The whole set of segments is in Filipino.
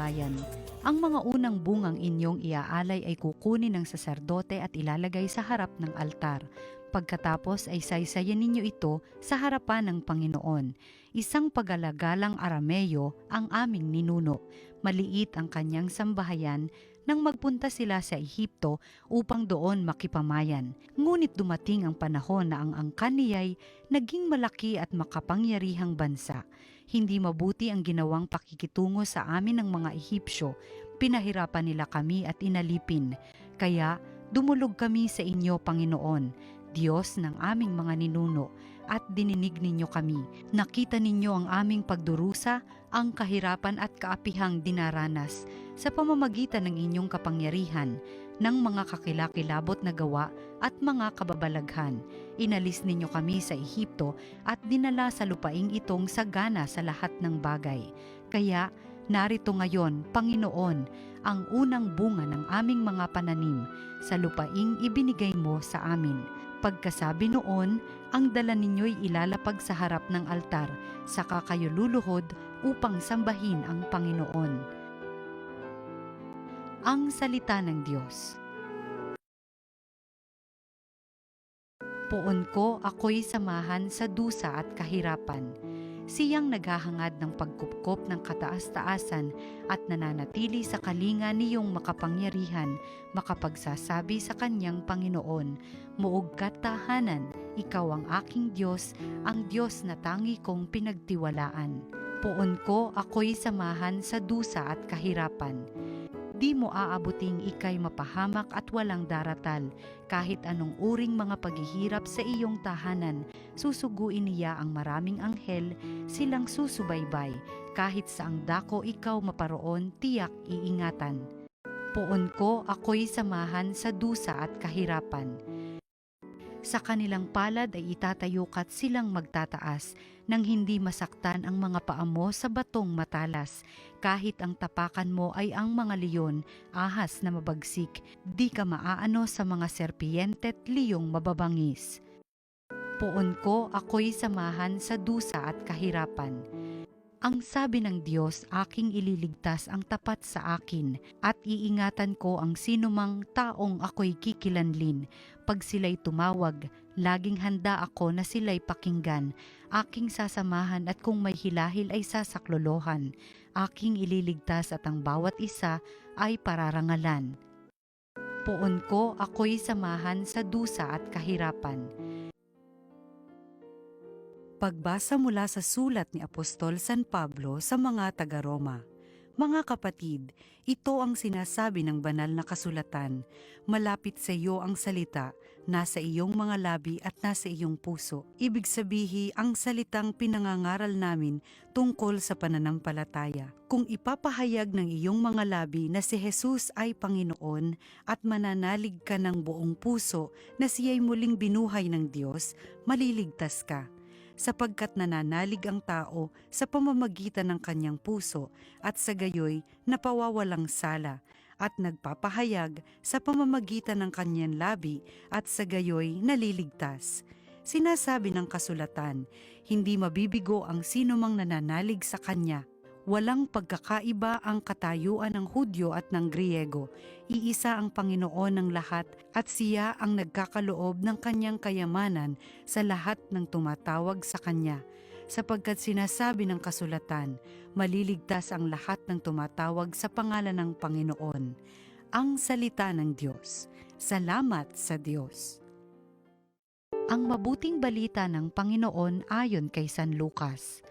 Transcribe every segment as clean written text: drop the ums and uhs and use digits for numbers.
bayan. Ang mga unang bungang inyong iaalay ay kukunin ng saserdote at ilalagay sa harap ng altar. Pagkatapos ay saysayan ninyo ito sa harapan ng Panginoon. Isang pagalagalang Arameo ang aming ninuno. Maliit ang kanyang sambahayan nang magpunta sila sa Ehipto upang doon makipamayan. Ngunit dumating ang panahon na ang angkan niya'y naging malaki at makapangyarihang bansa. Hindi mabuti ang ginawang pakikitungo sa amin ng mga Ehipsyo. Pinahirapan nila kami at inalipin. Kaya dumulog kami sa inyo, Panginoon, Diyos ng aming mga ninuno, at dininig ninyo kami. Nakita ninyo ang aming pagdurusa, ang kahirapan at kaapihang dinaranas sa pamamagitan ng inyong kapangyarihan, ng mga kakilakilabot na gawa at mga kababalaghan. Inalis ninyo kami sa Ehipto at dinala sa lupaing itong sagana sa lahat ng bagay. Kaya narito ngayon, Panginoon, ang unang bunga ng aming mga pananim sa lupaing ibinigay mo sa amin. Pagkasabi noon, ang dala ninyo'y ilalapag sa harap ng altar, saka kayo luluhod upang sambahin ang Panginoon. Ang salita ng Diyos. Poon ko ako'y samahan sa dusa at kahirapan. Siyang naghahangad ng pagkupkop ng kataas-taasan at nananatili sa kalinga niyong makapangyarihan, makapagsasabi sa kanyang Panginoon, Muog ka't tahanan, ikaw ang aking Diyos, ang Diyos na tangi kong pinagtiwalaan. Poon ko ako'y samahan sa dusa at kahirapan. Di mo aabuting ikay mapahamak at walang daratal. Kahit anong uring mga paghihirap sa iyong tahanan, susuguin niya ang maraming anghel, silang susubaybay. Kahit saang dako ikaw maparoon, tiyak iingatan. Poon ko ako'y samahan sa dusa at kahirapan. Sa kanilang palad ay itatayukat silang magtataas, nang hindi masaktan ang mga paa mo sa batong matalas. Kahit ang tapakan mo ay ang mga leon, ahas na mabagsik, di ka maaano sa mga serpiente't liyong mababangis. Poon ko ako'y samahan sa dusa at kahirapan. Ang sabi ng Diyos, aking ililigtas ang tapat sa akin, at iingatan ko ang sinumang taong ako'y kikilanlin. Pag sila'y tumawag, laging handa ako na sila'y pakinggan. Aking sasamahan at kung may hilahil ay sasaklolohan. Aking ililigtas at ang bawat isa ay pararangalan. Poon ko ako'y samahan sa dusa at kahirapan. Pagbasa mula sa sulat ni Apostol San Pablo sa mga taga-Roma. Mga kapatid, ito ang sinasabi ng banal na kasulatan. Malapit sa iyo ang salita, nasa iyong mga labi at nasa iyong puso. Ibig sabihin ang salitang pinangangaral namin tungkol sa pananampalataya. Kung ipapahayag ng iyong mga labi na si Jesus ay Panginoon at mananalig ka ng buong puso na siya'y muling binuhay ng Diyos, maliligtas ka. Sapagkat nananalig ang tao sa pamamagitan ng kanyang puso at sa gayoy napawawalang sala at nagpapahayag sa pamamagitan ng kanyang labi at sa gayoy naliligtas. Sinasabi ng kasulatan, hindi mabibigo ang sinumang nananalig sa kanya. Walang pagkakaiba ang katayuan ng Hudyo at ng Griego. Iisa ang Panginoon ng lahat at siya ang nagkakaloob ng kanyang kayamanan sa lahat ng tumatawag sa kanya. Sapagkat sinasabi ng kasulatan, maliligtas ang lahat ng tumatawag sa pangalan ng Panginoon. Ang salita ng Diyos. Salamat sa Diyos. Ang mabuting balita ng Panginoon ayon kay San Lucas.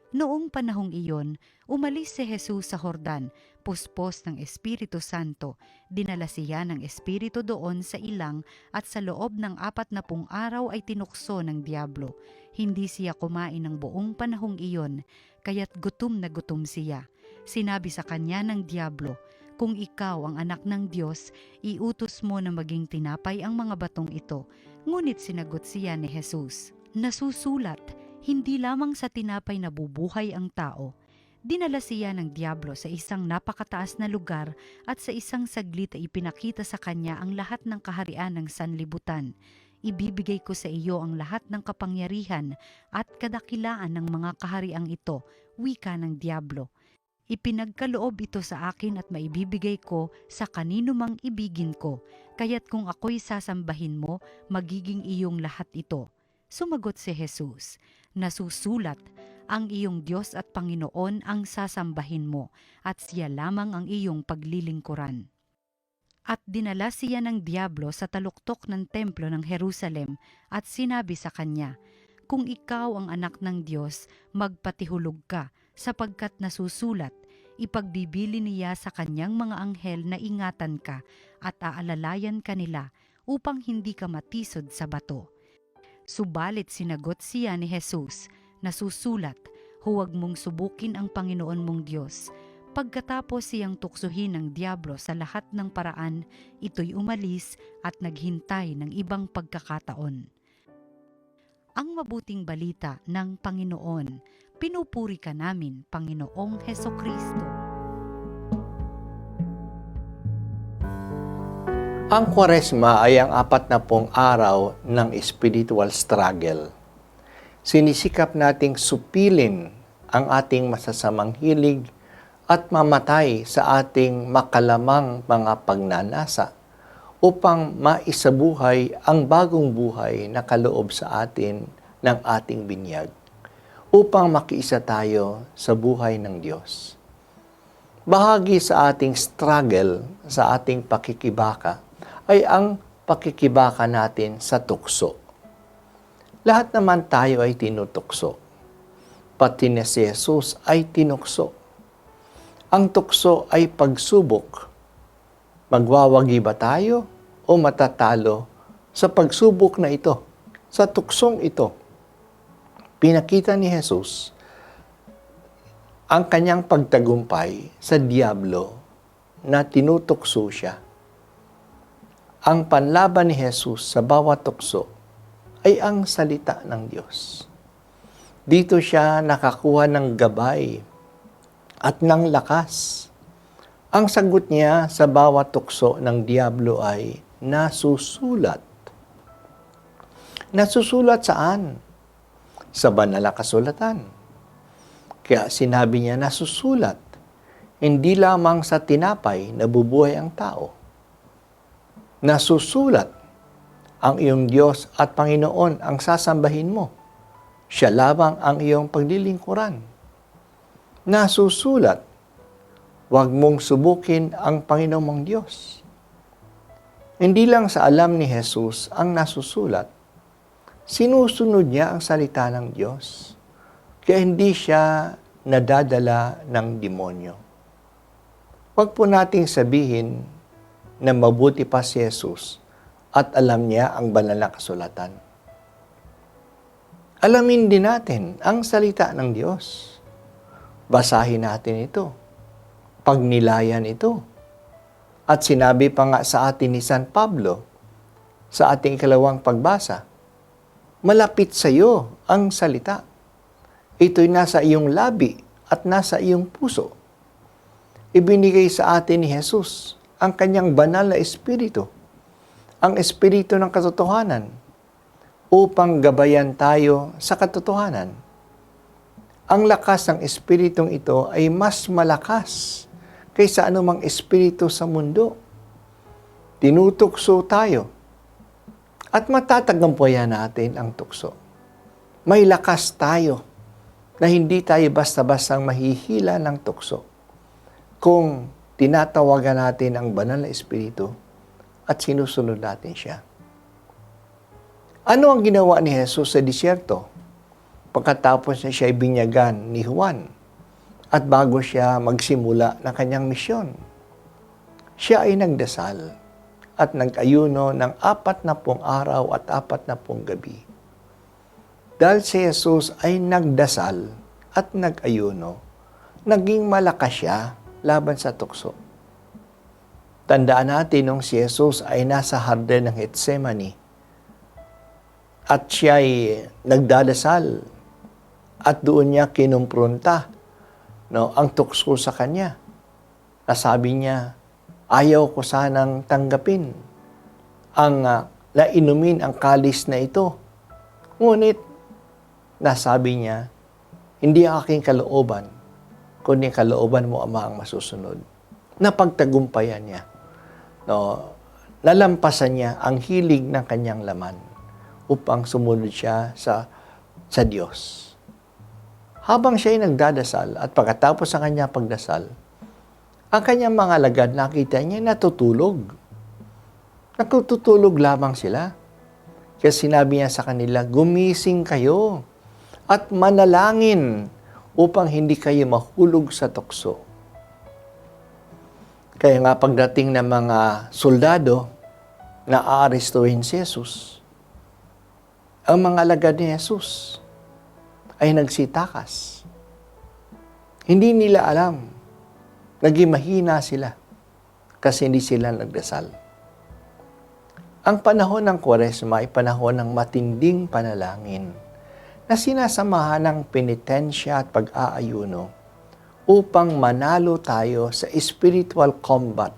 Noong panahong iyon, umalis si Jesus sa Jordan, puspos ng Espiritu Santo. Dinala siya ng Espiritu doon sa ilang at sa loob ng 40 araw ay tinukso ng Diablo. Hindi siya kumain ng buong panahong iyon, kaya't gutom na gutom siya. Sinabi sa kanya ng Diablo, kung ikaw ang anak ng Diyos, iutos mo na maging tinapay ang mga batong ito. Ngunit sinagot siya ni Jesus, nasusulat, hindi lamang sa tinapay nabubuhay ang tao. Dinala siya ng Diablo sa isang napakataas na lugar at sa isang saglit ay ipinakita sa kanya ang lahat ng kaharian ng sanlibutan. Ibibigay ko sa iyo ang lahat ng kapangyarihan at kadakilaan ng mga kahariang ito, wika ng Diablo. Ipinagkaloob ito sa akin at maibibigay ko sa kanino mang ibigin ko, kaya't kung ako'y sasambahin mo, magiging iyong lahat ito. Sumagot si Jesus, nasusulat, ang iyong Diyos at Panginoon ang sasambahin mo, at siya lamang ang iyong paglilingkuran. At dinala siya ng Diablo sa taluktok ng templo ng Jerusalem at sinabi sa kanya, kung ikaw ang anak ng Diyos, magpatihulog ka, sapagkat nasusulat, ipagbibili niya sa kanyang mga anghel na ingatan ka at aalalayan ka nila upang hindi ka matisod sa bato. Subalit sinagot siya ni Jesus, nasusulat, huwag mong subukin ang Panginoon mong Diyos. Pagkatapos siyang tuksohin ng Diablo sa lahat ng paraan, ito'y umalis at naghintay ng ibang pagkakataon. Ang mabuting balita ng Panginoon, pinupuri ka namin, Panginoong Hesukristo. Ang Kwaresma ay ang 40 araw ng spiritual struggle. Sinisikap nating supilin ang ating masasamang hilig at mamatay sa ating makalamang mga pagnanasa upang maisabuhay ang bagong buhay na kaloob sa atin ng ating binyag, upang makiisa tayo sa buhay ng Diyos. Bahagi sa ating struggle, sa ating pakikibaka, ay ang pakikibaka natin sa tukso. Lahat naman tayo ay tinutukso. Pati na si Jesus ay tinukso. Ang tukso ay pagsubok. Magwawagi ba tayo o matatalo sa pagsubok na ito, sa tuksong ito? Pinakita ni Jesus ang kanyang pagtagumpay sa Diablo na tinutukso siya. Ang panlaban ni Jesus sa bawat tukso ay ang salita ng Diyos. Dito siya nakakuha ng gabay at ng lakas. Ang sagot niya sa bawat tukso ng Diablo ay nasusulat. Nasusulat saan? Sa banal na kasulatan. Kaya sinabi niya nasusulat, hindi lamang sa tinapay nabubuhay ang tao. Nasusulat, ang iyong Diyos at Panginoon ang sasambahin mo. Siya lamang ang iyong paglilingkuran. Nasusulat, huwag mong subukin ang Panginoon mong Diyos. Hindi lang sa alam ni Jesus ang nasusulat, sinusunod niya ang salita ng Diyos. Kaya hindi siya nadadala ng demonyo. Huwag po nating sabihin na mabuti pa si Jesus at alam niya ang banal na kasulatan. Alamin din natin ang salita ng Diyos. Basahin natin ito. Pagnilayan ito. At sinabi pa nga sa atin ni San Pablo sa ating ikalawang pagbasa, malapit sa iyo ang salita. Ito'y nasa iyong labi at nasa iyong puso. Ibinigay sa atin ni Jesus ang kanyang banal na espiritu, ang espiritu ng katotohanan, upang gabayan tayo sa katotohanan. Ang lakas ng espiritong ito ay mas malakas kaysa anumang espiritu sa mundo. Tinutukso tayo at matatagumpayan natin ang tukso. May lakas tayo na hindi tayo basta-bastang mahihila ng tukso kung tinatawagan natin ang banal na espiritu at sinusunod natin siya. Ano ang ginawa ni Jesus sa disyerto? Pagkatapos na siya ibinyagan ni Juan at bago siya magsimula ng kanyang misyon, siya ay nagdasal at nag-ayuno ng 40 araw at 40 gabi. Dahil si Jesus ay nagdasal at nag-ayuno, naging malakas siya laban sa tukso. Tandaan natin nung si Jesus ay nasa harden ng Getsemani at siya ay nagdadasal at doon niya kinumpronta ang tukso sa kanya. Nasabi niya, ayaw ko sanang tanggapin ang nainumin ang kalis na ito. Ngunit, nasabi niya, hindi ang aking kalooban, kundi kalooban mo, Ama, ang masusunod. Napagtagumpayan niya. No, nalampasan niya ang hilig ng kanyang laman upang sumunod siya sa Diyos. Habang siya ay nagdadasal at pagkatapos ng kanyang pagdasal, ang kanyang mga alagad nakita niya natutulog. Natutulog lamang sila. Kaya sinabi niya sa kanila, gumising kayo at manalangin upang hindi kayo mahulog sa tukso. Kaya nga pagdating ng mga soldado na aarestuhin si Jesus, ang mga alagad ni Jesus ay nagsitakas. Hindi nila alam, naging mahina sila kasi hindi sila nagdasal. Ang panahon ng Kwaresma ay panahon ng matinding panalangin na sinasamahan ng penitensya at pag-aayuno upang manalo tayo sa spiritual combat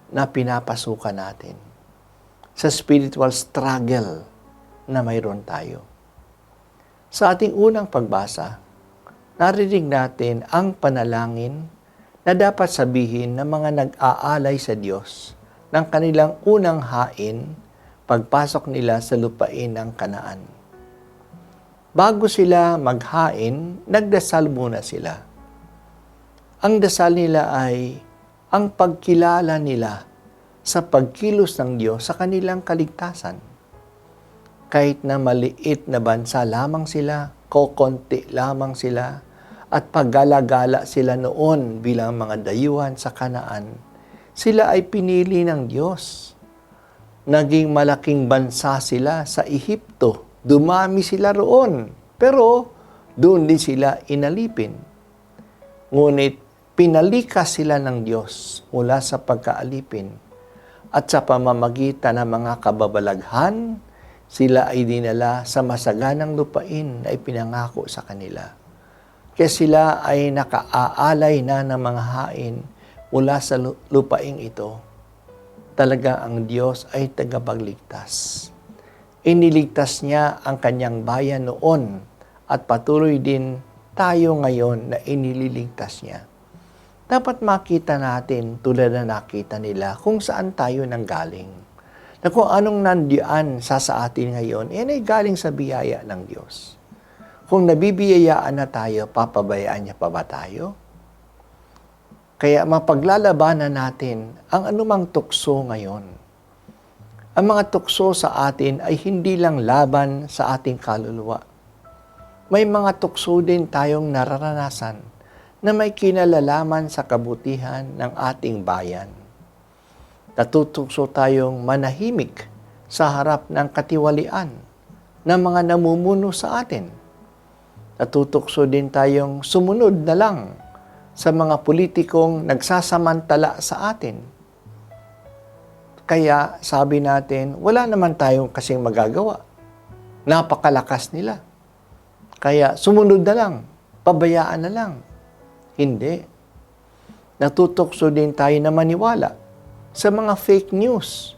na pinapasukan natin, sa spiritual struggle na mayroon tayo. Sa ating unang pagbasa, narinig natin ang panalangin na dapat sabihin ng mga nag-aalay sa Diyos ng kanilang unang hain pagpasok nila sa lupain ng Kanaan. Bago sila maghain, nagdasal muna sila. Ang dasal nila ay ang pagkilala nila sa pagkilos ng Diyos sa kanilang kaligtasan. Kahit na maliit na bansa lamang sila, kokonti lamang sila, at paggala-gala sila noon bilang mga dayuhan sa Kanaan, sila ay pinili ng Diyos. Naging malaking bansa sila sa Ehipto. Dumami sila roon. Pero doon din sila inalipin. Ngunit pinalikas sila ng Diyos mula sa pagkaalipin. At sa pamamagitan ng mga kababalaghan, sila ay dinala sa masaganang lupain na ipinangako sa kanila. Kaya sila ay nakaaalay na ng mga hain mula sa lupaing ito. Talaga ang Diyos ay tagapagligtas. Iniligtas niya ang kanyang bayan noon at patuloy din tayo ngayon na inililigtas niya. Dapat makita natin tulad na nakita nila kung saan tayo nanggaling. Na kung anong nandiyan sa atin ngayon, yan ay galing sa biyaya ng Diyos. Kung nabibiyayaan na tayo, papabayaan niya pa ba tayo? Kaya mapaglalabanan natin ang anumang tukso ngayon. Ang mga tukso sa atin ay hindi lang laban sa ating kaluluwa. May mga tukso din tayong nararanasan na may kinalalaman sa kabutihan ng ating bayan. Natutukso tayong manahimik sa harap ng katiwalian ng mga namumuno sa atin. Natutukso din tayong sumunod na lang sa mga politikong nagsasamantala sa atin. Kaya sabi natin, wala naman tayong kasing magagawa. Napakalakas nila. Kaya sumunod na lang, pabayaan na lang. Hindi. Natutukso din tayo na maniwala sa mga fake news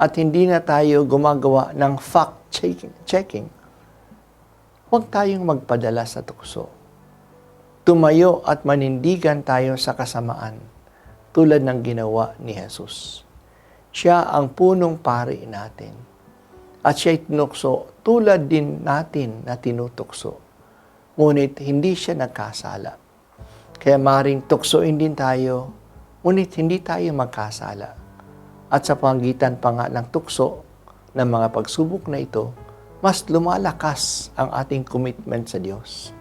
at hindi na tayo gumagawa ng fact-checking. Huwag tayong magpadala sa tukso. Tumayo at manindigan tayo sa kasamaan tulad ng ginawa ni Jesus. Siya ang punong pari natin at siya tinukso tulad din natin na tinutukso. Ngunit hindi siya nagkasala. Kaya maring tuksoin din tayo, ngunit hindi tayo magkasala. At sa panggitan pa nga ng tukso ng mga pagsubok na ito, mas lumalakas ang ating commitment sa Diyos.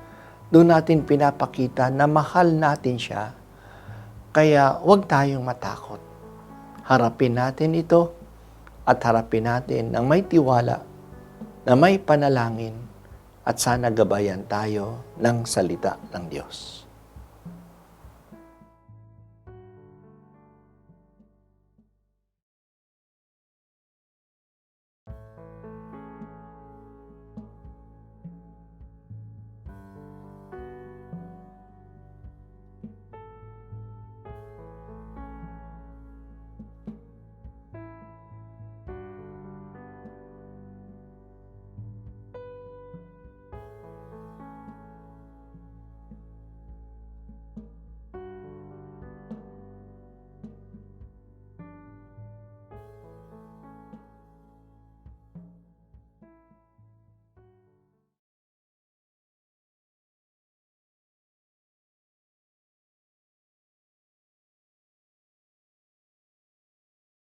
Doon natin pinapakita na mahal natin siya. Kaya huwag tayong matakot. Harapin natin ito at harapin natin ng may tiwala, na may panalangin at sana gabayan tayo ng salita ng Diyos.